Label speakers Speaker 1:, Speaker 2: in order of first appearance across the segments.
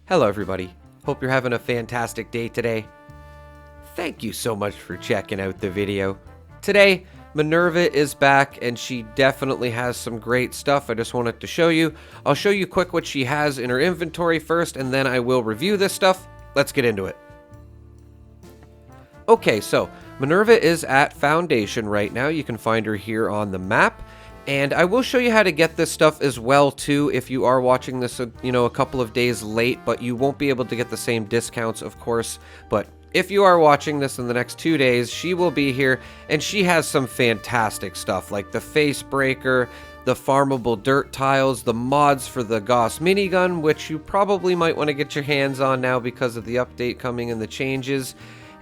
Speaker 1: Hello everybody, hope you're having a fantastic day today. Thank you so much for checking out the video. Today, Minerva is back and she definitely has some great stuff I just wanted to show you. I'll show you quick what she has in her inventory first and then I will review this stuff. Let's get into it. Okay, so Minerva is at Foundation right now. You can find her here on the map. And I will show you how to get this stuff as well, too, if you are watching this, a couple of days late, but you won't be able to get the same discounts, of course. But if you are watching this in the next 2 days, she will be here, and she has some fantastic stuff, like the face breaker, the farmable dirt tiles, the mods for the Gauss minigun, which you probably might want to get your hands on now because of the update coming and the changes,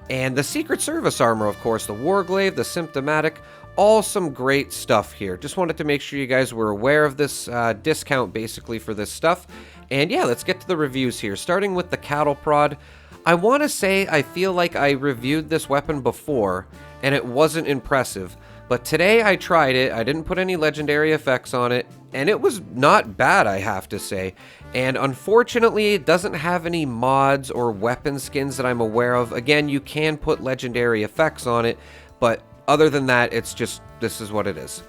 Speaker 1: and the Secret Service armor, of course, the Warglaive, the Symptomatic. All some great stuff here. Just wanted to make sure you guys were aware of this discount basically for this stuff. And yeah, let's get to the reviews here. Starting with the cattle prod. I want to say I feel like I reviewed this weapon before and it wasn't impressive. But today I tried it. I didn't put any legendary effects on it. And it was not bad, I have to say. And unfortunately, it doesn't have any mods or weapon skins that I'm aware of. Again, you can put legendary effects on it, but other than that, it's just, this is what it is.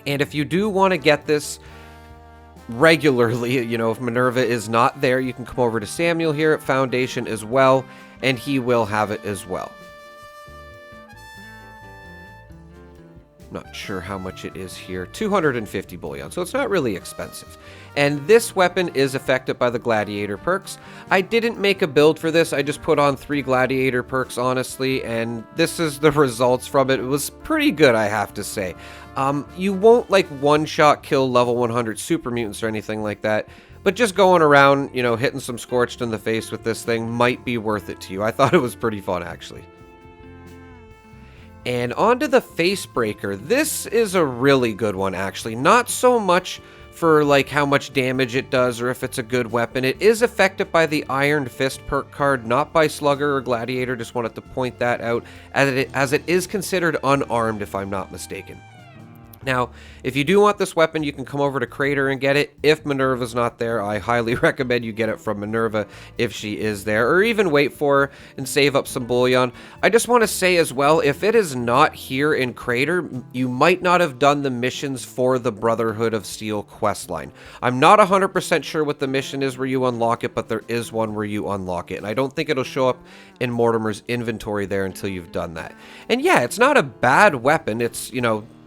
Speaker 1: And if you do want to get this regularly, if Minerva is not there, you can come over to Samuel here at Foundation as well, and he will have it as well. Not sure how much it is here. 250 bullion, so it's not really expensive. And this weapon is affected by the gladiator perks. I didn't make a build for this. I just put on 3 gladiator perks, honestly, and this is the results from it. It was pretty good, I have to say. You won't like one-shot kill level 100 super mutants or anything like that, but just going around, hitting some scorched in the face with this thing might be worth it to you. I thought it was pretty fun, actually. And onto the face breaker. This is a really good one, actually. Not so much for like how much damage it does or if it's a good weapon. It is affected by the Iron Fist perk card, not by Slugger or Gladiator. Just wanted to point that out, as it is considered unarmed, if I'm not mistaken. Now, if you do want this weapon, you can come over to Crater and get it. If Minerva's not there, I highly recommend you get it from Minerva if she is there, or even wait for her and save up some bullion. I just want to say as well, if it is not here in Crater, you might not have done the missions for the Brotherhood of Steel questline. I'm not 100% sure what the mission is where you unlock it, but there is one where you unlock it, and I don't think it'll show up in Mortimer's inventory there until you've done that. And yeah, it's not a bad weapon. It's,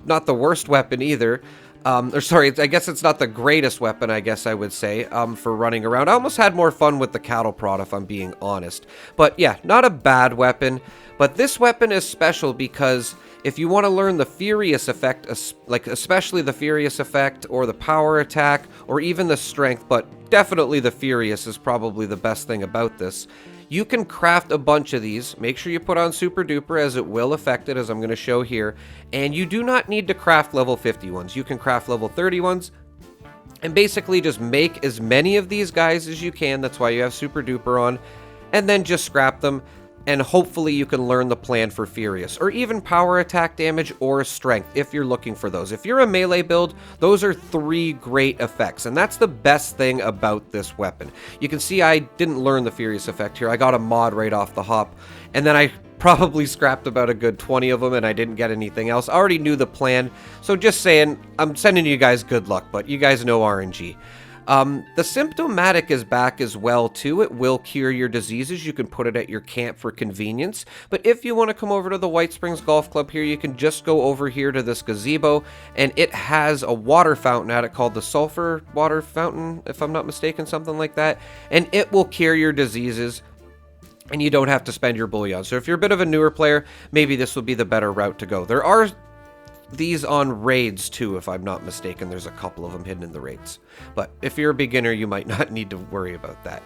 Speaker 1: not the worst weapon either. Or sorry, I guess it's not the greatest weapon, I guess I would say, for running around. I almost had more fun with the cattle prod, if I'm being honest. But yeah, not a bad weapon. But this weapon is special because if you want to learn the Furious effect, like especially the Furious effect or the power attack or even the strength, but definitely the Furious is probably the best thing about this. You can craft a bunch of these. Make sure you put on Super Duper, as it will affect it, as I'm going to show here. And you do not need to craft level 50 ones. You can craft level 30 ones. And basically just make as many of these guys as you can. That's why you have Super Duper on. And then just scrap them. And hopefully you can learn the plan for Furious, or even power attack damage or strength if you're looking for those. If you're a melee build, those are 3 great effects, and that's the best thing about this weapon. You can see I didn't learn the Furious effect here. I got a mod right off the hop, and then I probably scrapped about a good 20 of them, and I didn't get anything else. I already knew the plan, so just saying, I'm sending you guys good luck, but you guys know RNG. The Symptomatic is back as well too. It will cure your diseases. You can put it at your camp for convenience. But if you want to come over to the White Springs Golf Club here, you can just go over here to this gazebo, and it has a water fountain at it called the Sulfur Water Fountain, if I'm not mistaken, something like that. And it will cure your diseases, and you don't have to spend your bullion. So if you're a bit of a newer player, maybe this will be the better route to go. There are these on raids too, if I'm not mistaken. There's a couple of them hidden in the raids, but if you're a beginner, you might not need to worry about that.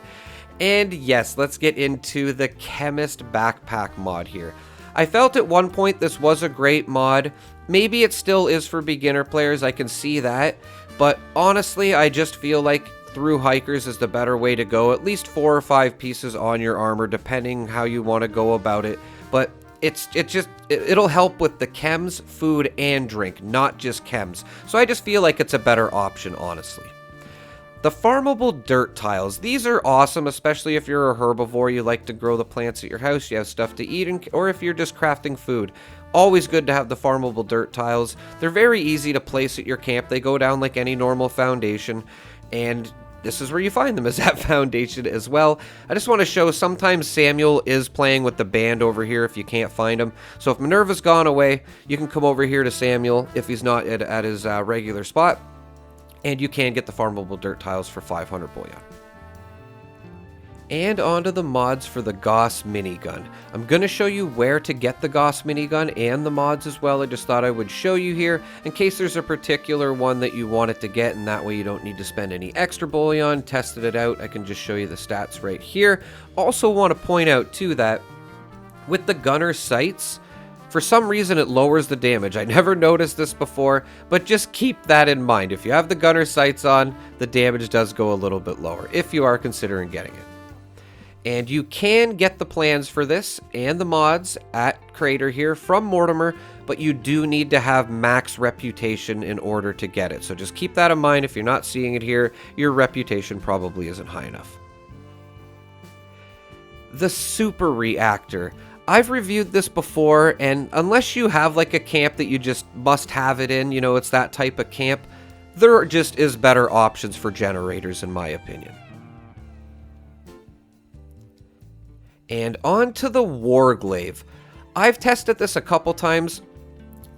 Speaker 1: And yes, let's get into the Chemist Backpack mod here. I felt at one point this was a great mod. Maybe it still is for beginner players, I can see that, but honestly, I just feel like through hikers is the better way to go. At least 4 or 5 pieces on your armor, depending how you want to go about it. But it'll help with the chems, food, and drink, not just chems. So I just feel like it's a better option, honestly. The farmable dirt tiles. These are awesome, especially if you're a herbivore, you like to grow the plants at your house, you have stuff to eat, or if you're just crafting food. Always good to have the farmable dirt tiles. They're very easy to place at your camp. They go down like any normal foundation, and this is where you find them, is at foundation as well. I just want to show sometimes Samuel is playing with the band over here if you can't find him. So if Minerva's gone away, you can come over here to Samuel if he's not at his regular spot. And you can get the farmable dirt tiles for 500 bullion. And onto the mods for the Gauss minigun. I'm going to show you where to get the Gauss minigun and the mods as well. I just thought I would show you here in case there's a particular one that you wanted to get, and that way you don't need to spend any extra bullion. Tested it out. I can just show you the stats right here. Also want to point out too that with the gunner sights, for some reason, it lowers the damage. I never noticed this before, but just keep that in mind. If you have the gunner sights on, the damage does go a little bit lower, if you are considering getting it. And you can get the plans for this and the mods at Crater here from Mortimer, but you do need to have max reputation in order to get it. So just keep that in mind. If you're not seeing it here, your reputation probably isn't high enough. The Super Reactor. I've reviewed this before, and unless you have like a camp that you just must have it in, you know, it's that type of camp, there just is better options for generators in my opinion. And on to the Warglaive. I've tested this a couple times.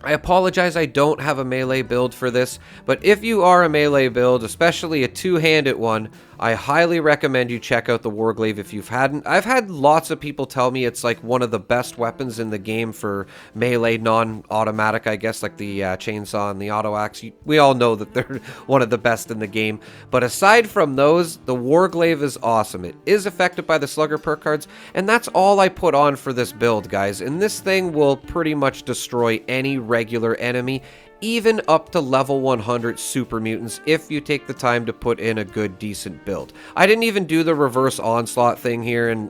Speaker 1: I apologize, I don't have a melee build for this, but if you are a melee build, especially a two-handed one, I highly recommend you check out the Warglaive if you've hadn't. I've had lots of people tell me it's like one of the best weapons in the game for melee non-automatic, I guess, like the chainsaw and the auto axe. We all know that they're one of the best in the game, but aside from those, the Warglaive is awesome. It is affected by the Slugger perk cards, and that's all I put on for this build, guys, and this thing will pretty much destroy any regular enemy, even up to level 100 super mutants if you take the time to put in a good decent build. I didn't even do the reverse onslaught thing here, and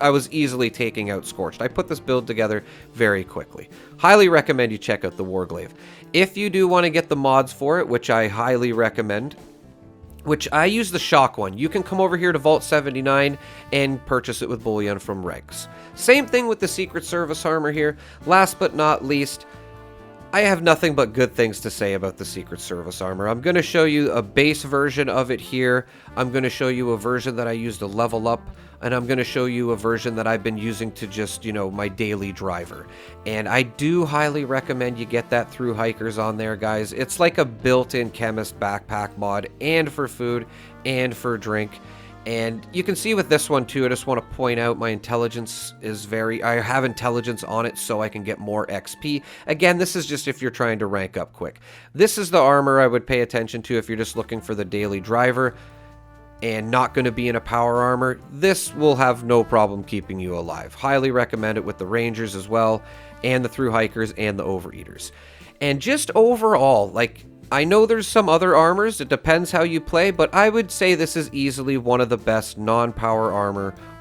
Speaker 1: I was easily taking out Scorched. I put this build together very quickly. Highly recommend you check out the Warglaive. If you do want to get the mods for it, which I highly recommend, which I use the shock one, you can come over here to Vault 79 and purchase it with bullion from Regs. Same thing with the Secret Service armor here. Last but not least, I have nothing but good things to say about the Secret Service armor. I'm going to show you a base version of it here. I'm going to show you a version that I use to level up. And I'm going to show you a version that I've been using to just, you know, my daily driver. And I do highly recommend you get that through Hikers on there, guys. It's like a built-in chemist backpack mod, and for food and for drink. And you can see with this one too, I just want to point out my intelligence is I have intelligence on it so I can get more XP. Again, this is just if you're trying to rank up quick. This is the armor I would pay attention to if you're just looking for the daily driver and not going to be in a power armor. This will have no problem keeping you alive. Highly recommend it with the Rangers as well, and the Through Hikers and the Overeaters. And just overall, like, I know there's some other armors, it depends how you play, but I would say this is easily one of the best non-power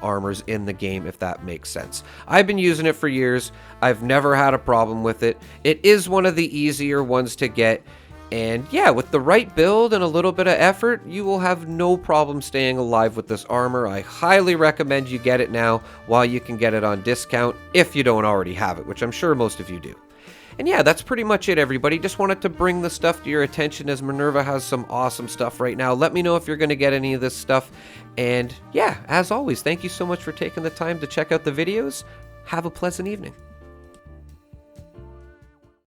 Speaker 1: armors in the game, if that makes sense. I've been using it for years, I've never had a problem with it. It is one of the easier ones to get, and yeah, with the right build and a little bit of effort, you will have no problem staying alive with this armor. I highly recommend you get it now while you can get it on discount, if you don't already have it, which I'm sure most of you do. And yeah, that's pretty much it, everybody. Just wanted to bring the stuff to your attention as Minerva has some awesome stuff right now. Let me know if you're going to get any of this stuff. And yeah, as always, thank you so much for taking the time to check out the videos. Have a pleasant evening.